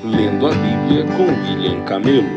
Lendo a Bíblia com William Camelo.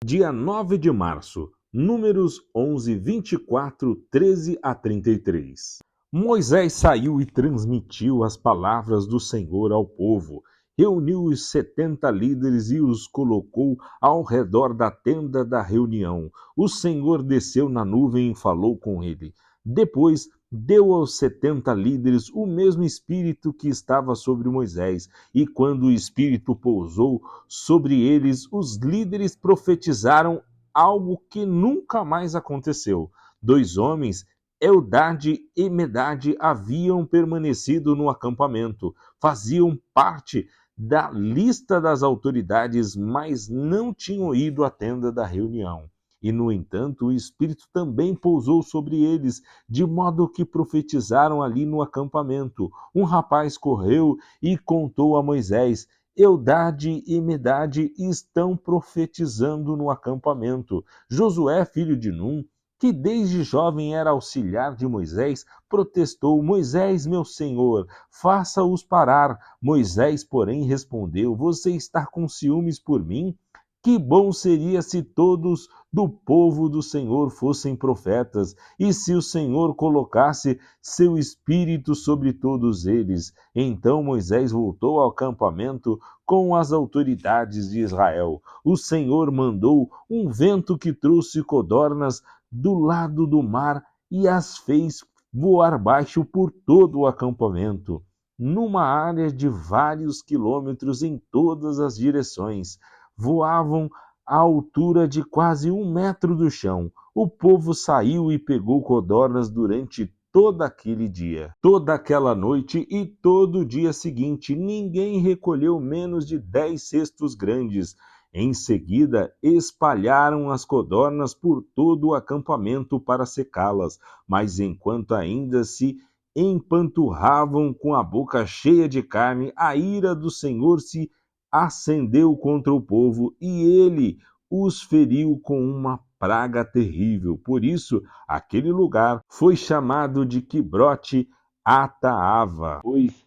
Dia 9 de março, Números 11, 24, 13 a 33. Moisés saiu e transmitiu as palavras do Senhor ao povo. Reuniu os 70 líderes e os colocou ao redor da tenda da reunião. O Senhor desceu na nuvem e falou com ele. Depois deu aos 70 líderes o mesmo Espírito que estava sobre Moisés. E quando o Espírito pousou sobre eles, os líderes profetizaram algo que nunca mais aconteceu. 2 homens, Eldade e Medade, haviam permanecido no acampamento. Faziam parte da lista das autoridades, mas não tinham ido à tenda da reunião. E, no entanto, o Espírito também pousou sobre eles, de modo que profetizaram ali no acampamento. Um rapaz correu e contou a Moisés: Eldade e Medade estão profetizando no acampamento. Josué, filho de Num, que desde jovem era auxiliar de Moisés, protestou: Moisés, meu senhor, faça-os parar. Moisés, porém, respondeu: você está com ciúmes por mim? Que bom seria se todos do povo do Senhor fossem profetas, e se o Senhor colocasse seu espírito sobre todos eles. Então Moisés voltou ao acampamento com as autoridades de Israel. O Senhor mandou um vento que trouxe codornas do lado do mar e as fez voar baixo por todo o acampamento, numa área de vários quilômetros em todas as direções. Voavam à altura de quase 1 metro do chão. O povo saiu e pegou codornas durante todo aquele dia, toda aquela noite e todo o dia seguinte. Ninguém recolheu menos de 10 cestos grandes. Em seguida, espalharam as codornas por todo o acampamento para secá-las, mas enquanto ainda se empanturravam com a boca cheia de carne, a ira do Senhor se acendeu contra o povo e ele os feriu com uma praga terrível. Por isso, aquele lugar foi chamado de Quibrote Ataava, pois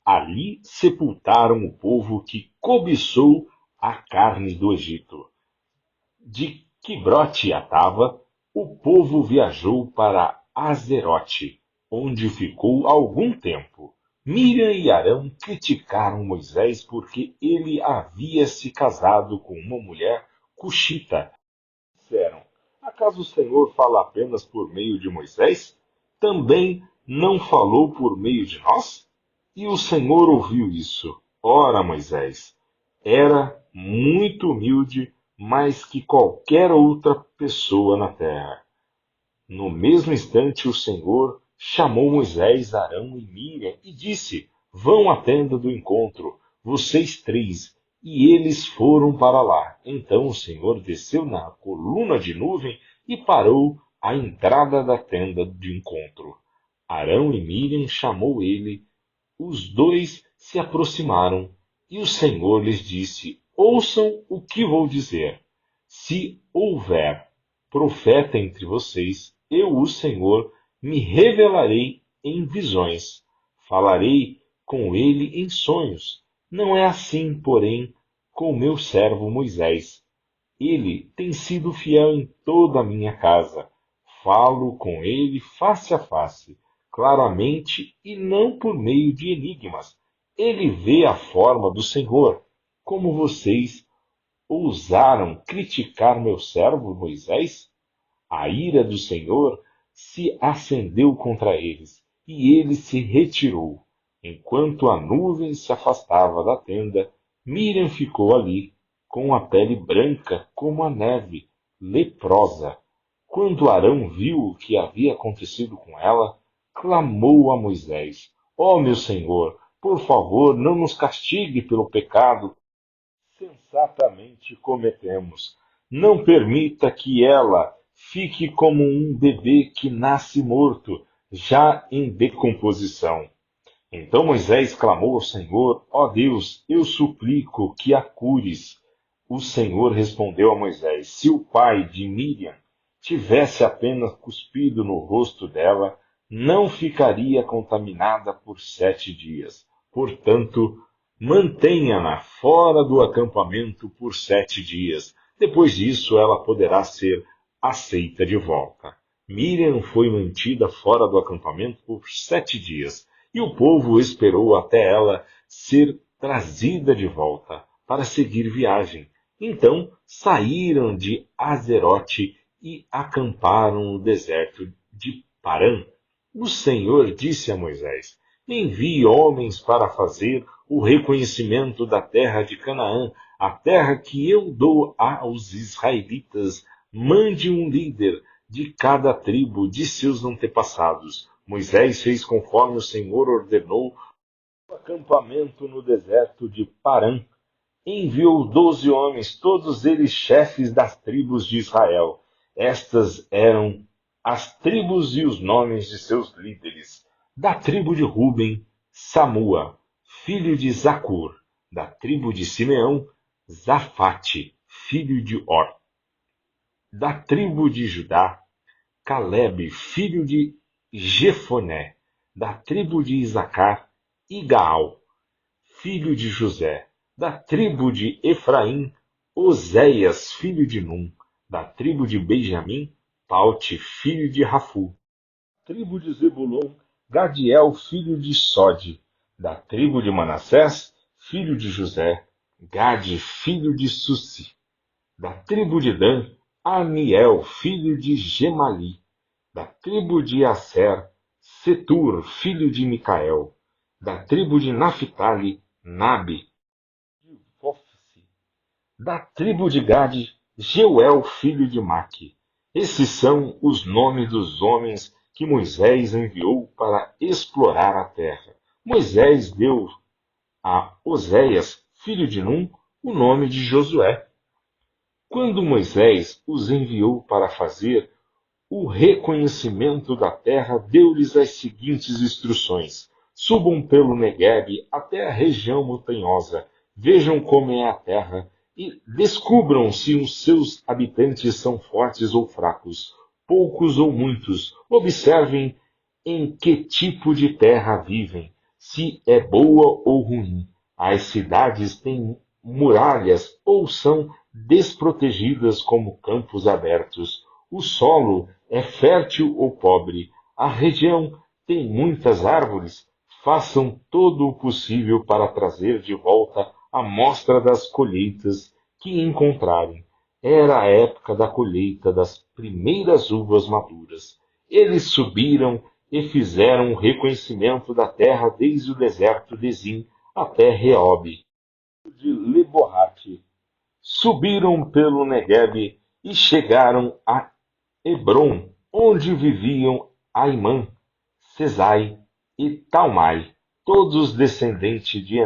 ali sepultaram o povo que cobiçou a carne do Egito. De Quibrote Atava, o povo viajou para Azerote, onde ficou algum tempo. Miriam e Arão criticaram Moisés porque ele havia se casado com uma mulher cuxita. Disseram: acaso o Senhor fala apenas por meio de Moisés? Também não falou por meio de nós? E o Senhor ouviu isso. Ora, Moisés era muito humilde, mais que qualquer outra pessoa na terra. No mesmo instante, o Senhor chamou Moisés, Arão e Miriam e disse: vão à tenda do encontro, vocês 3. E eles foram para lá. Então o Senhor desceu na coluna de nuvem e parou à entrada da tenda de encontro. Arão e Miriam chamou ele. Os 2 se aproximaram e o Senhor lhes disse: ouçam o que vou dizer. Se houver profeta entre vocês, eu, o Senhor, me revelarei em visões. Falarei com ele em sonhos. Não é assim, porém, com o meu servo Moisés. Ele tem sido fiel em toda a minha casa. Falo com ele face a face, claramente e não por meio de enigmas. Ele vê a forma do Senhor. Como vocês ousaram criticar meu servo Moisés? A ira do Senhor se acendeu contra eles, e ele se retirou. Enquanto a nuvem se afastava da tenda, Miriam ficou ali, com a pele branca como a neve, leprosa. Quando Arão viu o que havia acontecido com ela, clamou a Moisés: ó meu Senhor, por favor, não nos castigue pelo pecado que sensatamente cometemos. Não permita que ela fique como um bebê que nasce morto, já em decomposição. Então Moisés clamou ao Senhor: ó Deus, eu suplico que a cures. O Senhor respondeu a Moisés: se o pai de Miriam tivesse apenas cuspido no rosto dela, não ficaria contaminada por 7 dias. Portanto, Mantenha-na fora do acampamento por 7 dias. Depois disso, ela poderá ser aceita de volta. Miriam foi mantida fora do acampamento por 7 dias, e o povo esperou até ela ser trazida de volta para seguir viagem. Então saíram de Azerote e acamparam no deserto de Parã. O Senhor disse a Moisés: envie homens para fazer o reconhecimento da terra de Canaã, a terra que eu dou aos israelitas. Mande um líder de cada tribo de seus antepassados. Moisés fez conforme o Senhor ordenou no acampamento no deserto de Parã. Enviou 12 homens, todos eles chefes das tribos de Israel. Estas eram as tribos e os nomes de seus líderes. Da tribo de Ruben, Samua, filho de Zacur. Da tribo de Simeão, Zafate, filho de Or. Da tribo de Judá, Calebe, filho de Jefoné. Da tribo de Isacar, Igaal, filho de José. Da tribo de Efraim, Oséias, filho de Num. Da tribo de Benjamim, Paute, filho de Rafu. Da tribo de Zebulon, Gadiel, filho de Sode. Da tribo de Manassés, filho de José, Gade, filho de Sussi. Da tribo de Dan, Amiel, filho de Gemali. Da tribo de Asser, Setur, filho de Micael. Da tribo de Naphtali, Nabe, de Vofse. Da tribo de Gade, Jeuel, filho de Maque. Esses são os nomes dos homens que Moisés enviou para explorar a terra. Moisés deu a Oséias, filho de Num, o nome de Josué. Quando Moisés os enviou para fazer o reconhecimento da terra, deu-lhes as seguintes instruções: subam pelo Neguebe até a região montanhosa, vejam como é a terra e descubram se os seus habitantes são fortes ou fracos, poucos ou muitos. Observem em que tipo de terra vivem, se é boa ou ruim. As cidades têm muralhas ou são desprotegidas como campos abertos. O solo é fértil ou pobre. A região tem muitas árvores. Façam todo o possível para trazer de volta a amostra das colheitas que encontrarem. Era a época da colheita das primeiras uvas maduras. Eles subiram e fizeram o reconhecimento da terra desde o deserto de Zin até Reob, de Lebohate. Subiram pelo Neguebe e chegaram a Hebron, onde viviam Aimã, Sesai e Talmai, todos descendentes de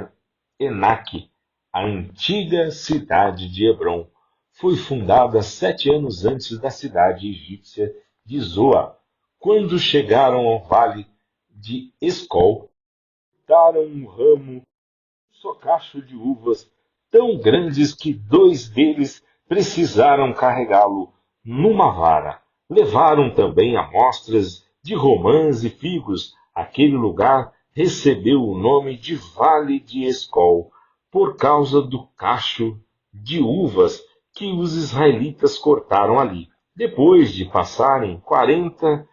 Enaque. A antiga cidade de Hebron foi fundada 7 anos antes da cidade egípcia de Zoa. Quando chegaram ao vale de Escol, daram um ramo, um socacho de uvas tão grandes que 2 deles precisaram carregá-lo numa vara. Levaram também amostras de romãs e figos. Aquele lugar recebeu o nome de Vale de Escol, por causa do cacho de uvas que os israelitas cortaram ali. Depois de passarem 40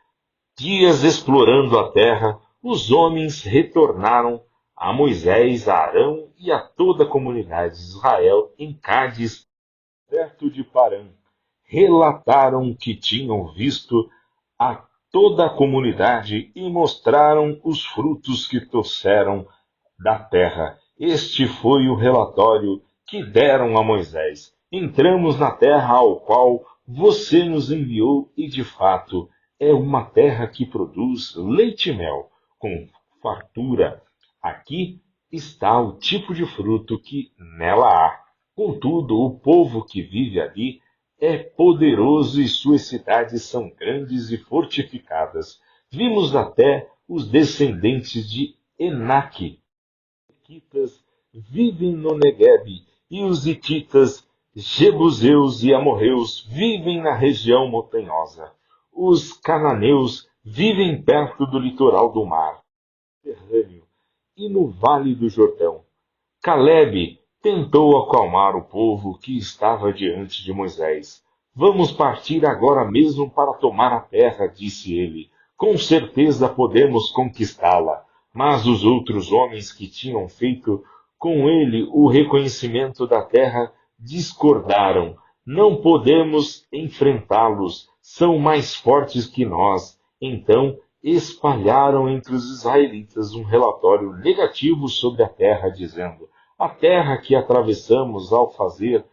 dias explorando a terra, os homens retornaram a Moisés, a Arão e a toda a comunidade de Israel em Cádiz, perto de Parã. Relataram o que tinham visto a toda a comunidade e mostraram os frutos que trouxeram da terra. Este foi o relatório que deram a Moisés. Entramos na terra ao qual você nos enviou e, de fato, é uma terra que produz leite e mel, com fartura. Aqui está o tipo de fruto que nela há. Contudo, o povo que vive ali é poderoso e suas cidades são grandes e fortificadas. Vimos até os descendentes de Enaque. Os hititas vivem no Neguebe e os hititas, jebuseus e amorreus vivem na região montanhosa. Os cananeus vivem perto do litoral do mar Mediterrâneo e no vale do Jordão. Calebe tentou acalmar o povo que estava diante de Moisés. Vamos partir agora mesmo para tomar a terra, disse ele. Com certeza podemos conquistá-la. Mas os outros homens que tinham feito com ele o reconhecimento da terra discordaram. Não podemos enfrentá-los, são mais fortes que nós. Então espalharam entre os israelitas um relatório negativo sobre a terra, dizendo: a terra que atravessamos ao fazer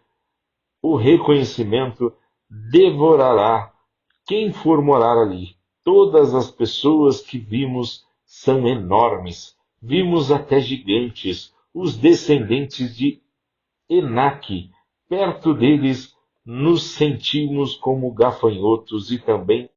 o reconhecimento devorará quem for morar ali. Todas as pessoas que vimos são enormes. Vimos até gigantes, os descendentes de Enaque. Perto deles nos sentimos como gafanhotos e também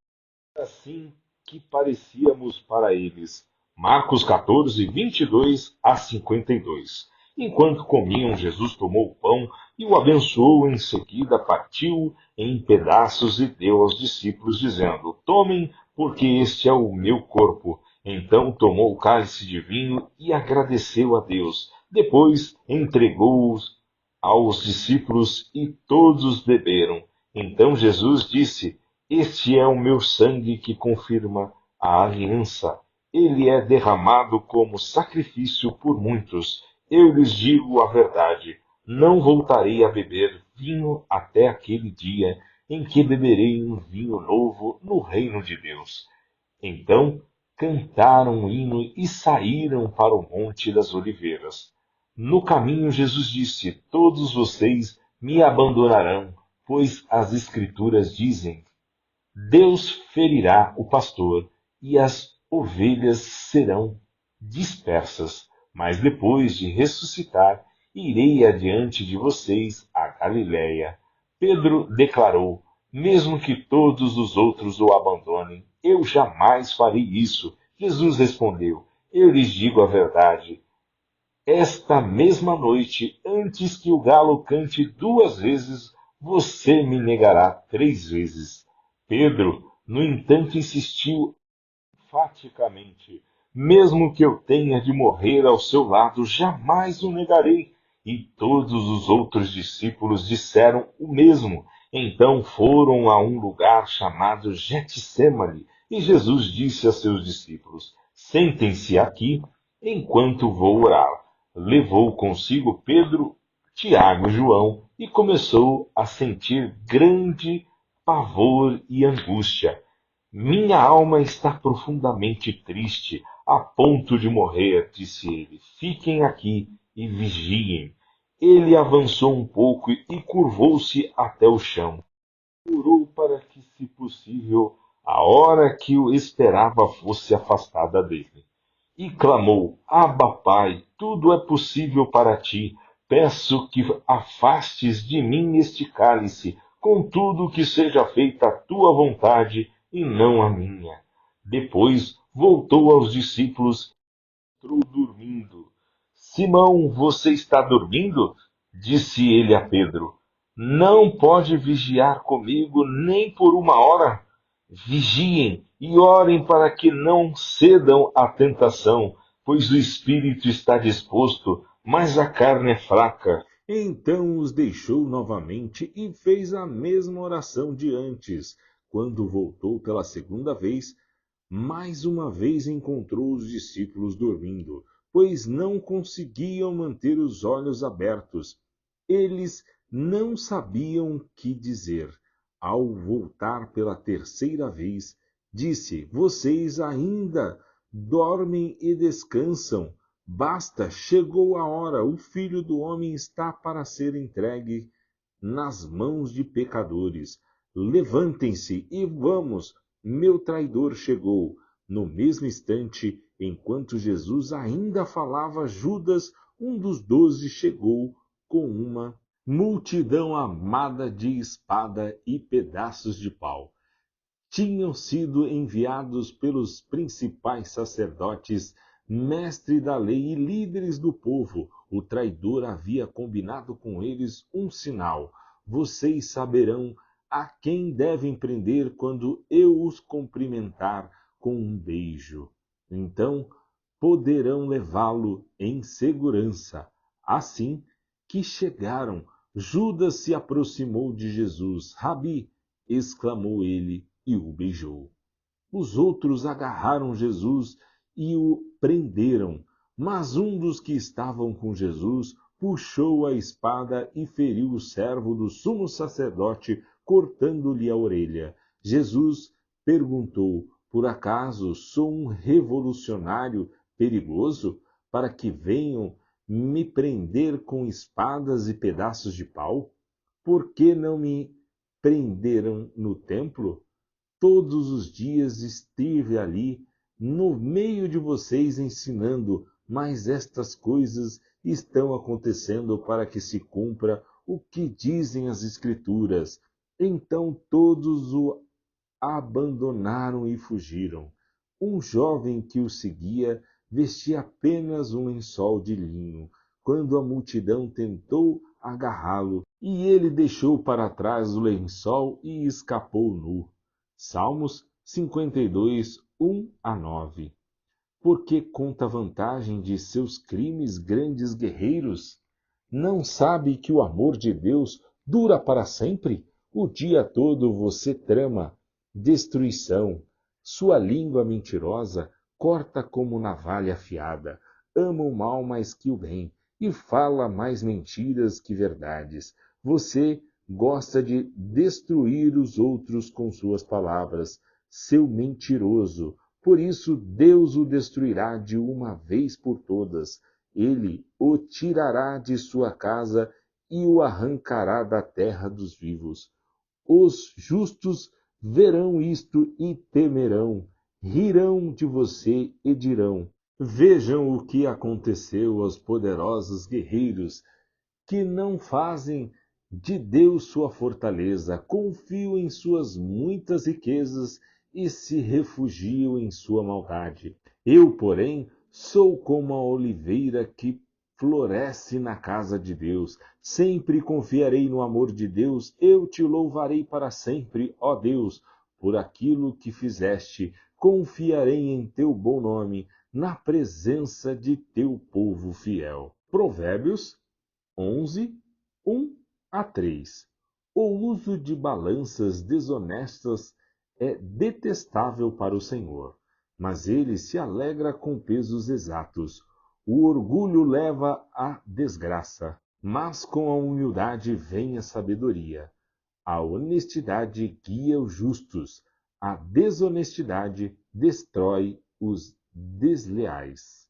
assim que parecíamos para eles. Marcos 14, 22 a 52. Enquanto comiam, Jesus tomou o pão e o abençoou, em seguida partiu em pedaços e deu aos discípulos, dizendo: tomem, porque este é o meu corpo. Então tomou o cálice de vinho e agradeceu a Deus. Depois entregou-os aos discípulos e todos beberam. Então Jesus disse: este é o meu sangue que confirma a aliança. Ele é derramado como sacrifício por muitos. Eu lhes digo a verdade: não voltarei a beber vinho até aquele dia em que beberei um vinho novo no reino de Deus. Então cantaram um hino e saíram para o Monte das Oliveiras. No caminho, Jesus disse: todos vocês me abandonarão, pois as Escrituras dizem: Deus ferirá o pastor e as ovelhas serão dispersas. Mas depois de ressuscitar, irei adiante de vocês à Galiléia. Pedro declarou: mesmo que todos os outros o abandonem, eu jamais farei isso. Jesus respondeu: eu lhes digo a verdade. Esta mesma noite, antes que o galo cante 2 vezes, você me negará 3 vezes. Pedro, no entanto, insistiu enfaticamente: mesmo que eu tenha de morrer ao seu lado, jamais o negarei. E todos os outros discípulos disseram o mesmo. Então foram a um lugar chamado Getsêmani, e Jesus disse a seus discípulos: sentem-se aqui enquanto vou orar. Levou consigo Pedro, Tiago e João e começou a sentir grande pavor e angústia. Minha alma está profundamente triste, a ponto de morrer, disse ele. Fiquem aqui e vigiem. Ele avançou um pouco e curvou-se até o chão. Orou para que, se possível, a hora que o esperava fosse afastada dele. E clamou: Abba, Pai, tudo é possível para ti. Peço que afastes de mim este cálice, contudo que seja feita a tua vontade e não a minha. Depois voltou aos discípulos e entrou dormindo. Simão, você está dormindo? Disse ele a Pedro. Não pode vigiar comigo nem por uma hora? Vigiem e orem para que não cedam à tentação, pois o espírito está disposto, mas a carne é fraca. Então os deixou novamente e fez a mesma oração de antes. Quando voltou pela segunda vez, mais uma vez encontrou os discípulos dormindo, pois não conseguiam manter os olhos abertos. Eles não sabiam o que dizer. Ao voltar pela terceira vez, disse: vocês ainda dormem e descansam? Basta, chegou a hora, o Filho do Homem está para ser entregue nas mãos de pecadores. Levantem-se e vamos, meu traidor chegou. No mesmo instante, enquanto Jesus ainda falava, Judas, um dos 12, chegou com uma multidão armada de espada e pedaços de pau. Tinham sido enviados pelos principais sacerdotes, mestres da lei e líderes do povo. O traidor havia combinado com eles um sinal: vocês saberão a quem devem prender quando eu os cumprimentar com um beijo. Então poderão levá-lo em segurança. Assim que chegaram, Judas se aproximou de Jesus. Rabi, exclamou ele e o beijou. Os outros agarraram Jesus e o prenderam, mas um dos que estavam com Jesus puxou a espada e feriu o servo do sumo sacerdote, cortando-lhe a orelha. Jesus perguntou: por acaso sou um revolucionário perigoso para que venham me prender com espadas e pedaços de pau? Por que não me prenderam no templo? Todos os dias estive ali no meio de vocês ensinando, mas estas coisas estão acontecendo para que se cumpra o que dizem as Escrituras. Então todos o abandonaram e fugiram. Um jovem que o seguia vestia apenas um lençol de linho. Quando a multidão tentou agarrá-lo, e ele deixou para trás o lençol e escapou nu. Salmos 52, 1 a 9. Por que conta vantagem de seus crimes, grandes guerreiros? Não sabe que o amor de Deus dura para sempre? O dia todo você trama destruição. Sua língua mentirosa corta como navalha afiada. Ama o mal mais que o bem e fala mais mentiras que verdades. Você gosta de destruir os outros com suas palavras, seu mentiroso. Por isso Deus o destruirá de uma vez por todas. Ele o tirará de sua casa e o arrancará da terra dos vivos. Os justos verão isto e temerão, rirão de você e dirão: vejam o que aconteceu aos poderosos guerreiros, que não fazem de Deus sua fortaleza, confiam em suas muitas riquezas e se refugiam em sua maldade. Eu, porém, sou como a oliveira que floresce na casa de Deus. Sempre confiarei no amor de Deus. Eu te louvarei para sempre, ó Deus, por aquilo que fizeste. Confiarei em teu bom nome, na presença de teu povo fiel. Provérbios 11, 1 a 3. O uso de balanças desonestas é detestável para o Senhor, mas ele se alegra com pesos exatos. O orgulho leva à desgraça, mas com a humildade vem a sabedoria. A honestidade guia os justos, a desonestidade destrói os desleais.